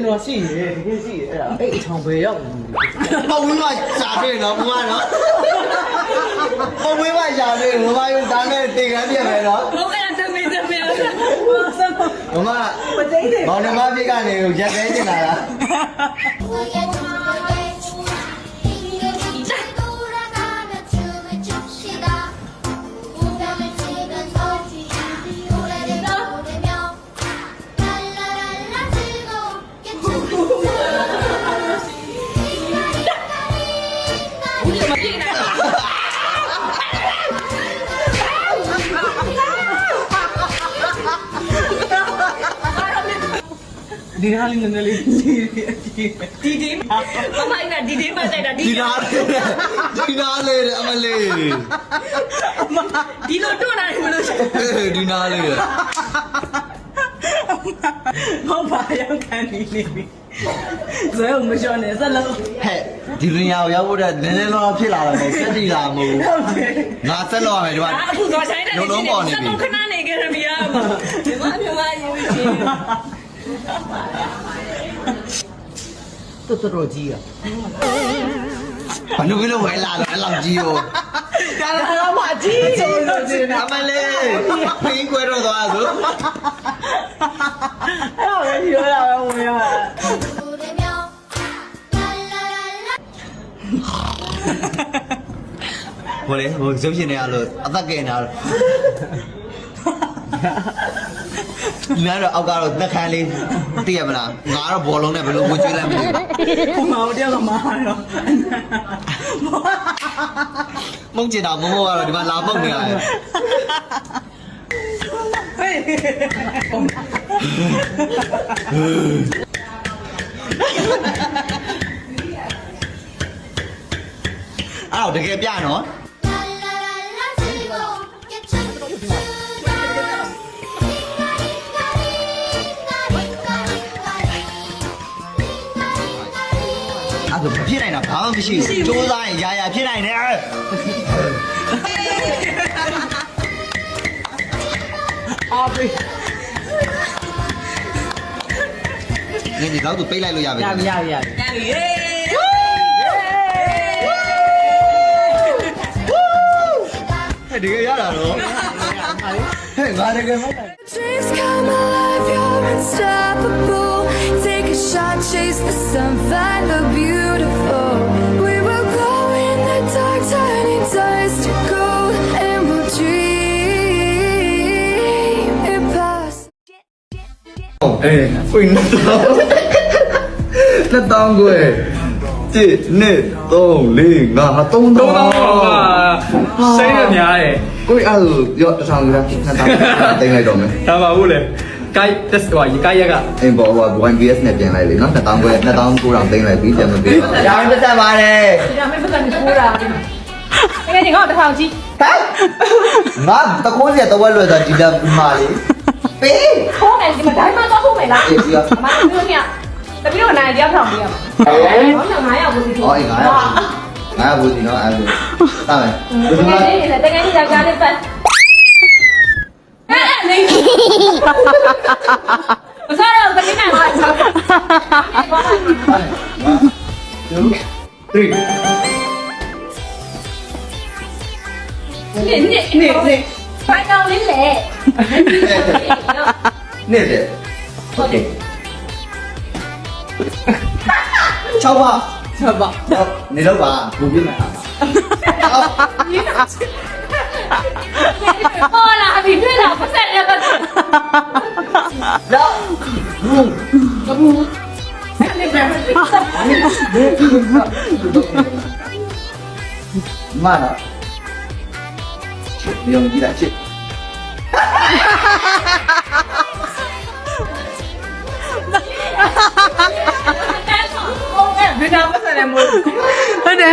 ကျွန်တော်ရှိတယ်တကယ်ရှိတယ်အဲ့အချောင်ပဲရောက်နေတယ် ဘဝမှာရှာတယ်နော်ဘဝနော်ဘဝမှာရှာတယ်ဘဝရုံသားနဲ့တင်ကန်းပြမယ်နော် ဟုတ်ကဲ့တမင်တမင် ဘဝမှာမသိတယ်ဘောင်နှမပြစ်ကနေရက်ခဲနေတာလား ဒီဟာလေးနည်းနည်းလေးဒီဒီမမိုက်တာဒီဒီမဆိုင်တာဒီနာလေးအမလေး ဒီလိုတွန်းတာမလို့ ဒီနာလေး ဟုတ်ပါရောက်ခံနေပြီဇွဲမလျှော့နဲ့စလုံး ဟဲ့ဒီပညာကိုရောက်ဖို့တဲ့နည်းနည်းတော့ဖြစ်လာတော့စက်တီလာမဟုတ်ငါဆက်လို့ရမယ်ဒီမှာ အခုသွားဆိုင်တယ်လုံးပေါ်နေပြီခဏနေကြရပြီอ่ะဒီမှာမြမရေးပြီရှင် တော်ကြီးอ่ะ ဘာလို့လဲဝဲလာတော့အဲ့လောက်ကြီးရော ဒါတော့မှအကြီးဆိုလို့ရှင် အမလေးဖင်းကွဲတော့သွားဆို အဲ့တော့လည်းပြောတာပဲဝင်ရ ဟိုလေဟိုရုပ်ရှင်တွေအဲ့လိုအသက်ကင်တာတော့နားတော့အောက်ကတော့သက်ခမ်းလေးသိရမလားငါတော့ဘောလုံးနဲ့ဘယ်လိုဝင်ကျွေးလိုက်မသိဘူး ဘုံမတယောက်ကမာတော့ မုန်းကျင်တာမမိုးကတော့ဒီမှာလာပုတ်နေရတယ် ဟေး အဲ့တော့တကယ်ပြနော် အဲ့ဒါဖြစ်နိုင်တာဘာမှမရှိဘူးစူးစမ်းရင်ရာဖြစ်နိုင်တယ် အာဘေး နင်ဒီတော့သူပိတ်လိုက်လို့ရပြီ ရပြီ ရပြီ ဟဲ့တကယ်ရတာတော့ဟဲ့ငါတကယ်မဟုတ် Dreams come alive, you're unstoppable. Take a shot, chase the sun, find the beautiful. We will go in the dark, turning dust to gold, and we'll dream impossible. အေးဖွင့်လက်တောင်းကို1 2 3 4 5 3000စိတ်ရများတယ် ကိုအဲ့လိုရောတစ်ဆောင်ကလေး2000တင်လိုက်တော့မယ် ဒါပါဘူးလေကိုက်တက်ဟိုကိုက်ရက်က အင်းဘောက 1PS နဲ့ပြင်လိုက်လေနော်2000ကို2000ကိုတောင်တင်လိုက်ပြီးပြန်မပေးတော့ရအောင်ပတ်သက်ပါတယ် ဒါမဲ့ပတ်စံကိုတာတကယ်ကြီးငါ့တစ်ထောင်ကြီး ဟမ်ငါတကိုးစီတဝက်လွယ်တာဒီလက်မာလေးပေး ခေါင်းနဲ့ဒီမှာဒိုင်းမတော့ဟုတ်မယ်လား အေးပြီးတော့ အမပြောပြတပီတော့နိုင်ရောက်ထောင်ပြရမှာဟော900ဘူးဒီ ဟောအေးငါဘူးဒီနော်အဲ့လိုတာမယ် တကယ်လေးနဲ့တကယ်ကြီးကြောက်ကြလေးပတ်နေမစားတော့တကယ်နိုင်ပါ 2 3 နေဖိုင်ကောင်လေးလေ နေ့တယ်โอเค6ပါ ဆက်ပါ နေတော့ပါဘူပြမယ်ဟာ ဟောလာပြီတွေ့လာပတ်ဆက်ရပတ် တော့ဘူး နေပဲ မနော်ညောင်ကြည့်လိုက်ချစ် ဘယ်တော့ပတ်စံလဲမို့ဟုတ်တယ်